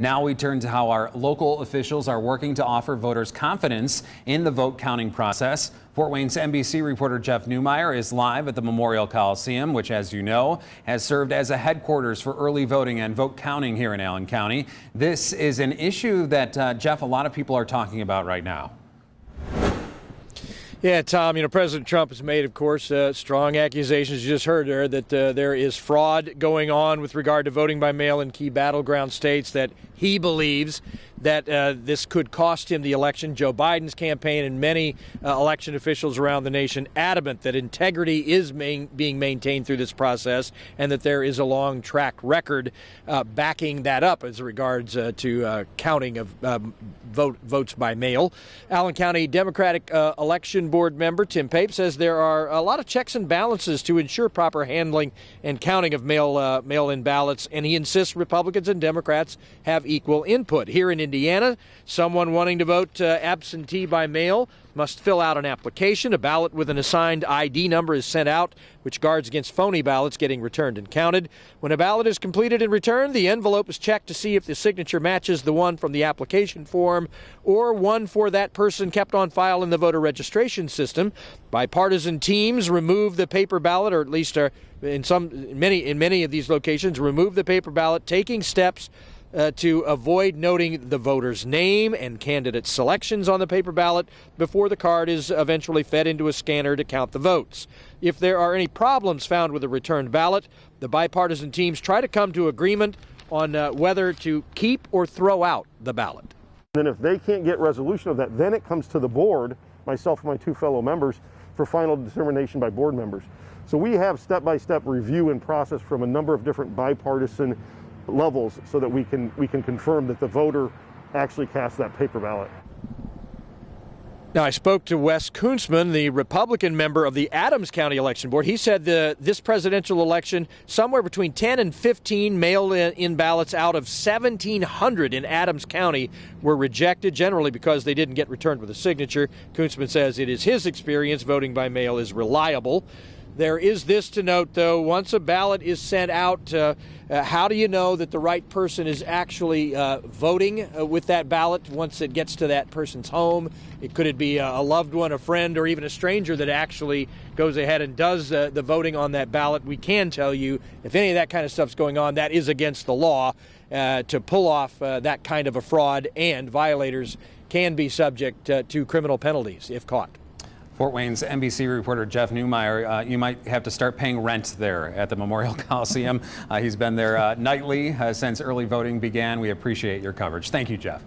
Now we turn to how our local officials are working to offer voters confidence in the vote counting process. Fort Wayne's NBC reporter Jeff Newmeyer is live at the Memorial Coliseum, which, as you know, has served as a headquarters for early voting and vote counting here in Allen County. This is an issue that, Jeff, a lot of people are talking about right now. Yeah, Tom, President Trump has made, of course, strong accusations. You just heard there that there is fraud going on with regard to voting by mail in key battleground states, that he believes that this could cost him the election. Joe Biden's campaign and many election officials around the nation adamant that integrity is being maintained through this process and that there is a long track record backing that up as regards to counting of votes by mail. Allen County Democratic Election Board member Tim Pape says there are a lot of checks and balances to ensure proper handling and counting of mail-in ballots, and he insists Republicans and Democrats have equal input. Here in Indiana, someone wanting to vote absentee by mail must fill out an application. A ballot with an assigned ID number is sent out, which guards against phony ballots getting returned and counted. When a ballot is completed and returned, the envelope is checked to see if the signature matches the one from the application form or one for that person kept on file in the voter registration system. Bipartisan teams remove the paper ballot, or at least in many of these locations, remove the paper ballot, taking steps to avoid noting the voter's name and candidate selections on the paper ballot before the card is eventually fed into a scanner to count the votes. If there are any problems found with a returned ballot, the bipartisan teams try to come to agreement on whether to keep or throw out the ballot. And if they can't get resolution of that, then it comes to the board, myself and my two fellow members, for final determination by board members. So we have step-by-step review and process from a number of different bipartisan levels so that we can confirm that the voter actually cast that paper ballot. Now, I spoke to Wes Kuntzman, the Republican member of the Adams County Election Board. He said this presidential election, somewhere between 10 and 15 mail-in ballots out of 1,700 in Adams County were rejected, generally because they didn't get returned with a signature. Kuntzman says it is his experience voting by mail is reliable. There is this to note, though. Once a ballot is sent out, how do you know that the right person is actually voting with that ballot once it gets to that person's home? Could it be a loved one, a friend, or even a stranger that actually goes ahead and does the voting on that ballot? We can tell you, if any of that kind of stuff's going on, that is against the law to pull off that kind of a fraud, and violators can be subject to criminal penalties if caught. Fort Wayne's NBC reporter Jeff Newmeyer, you might have to start paying rent there at the Memorial Coliseum. He's been there nightly since early voting began. We appreciate your coverage. Thank you, Jeff.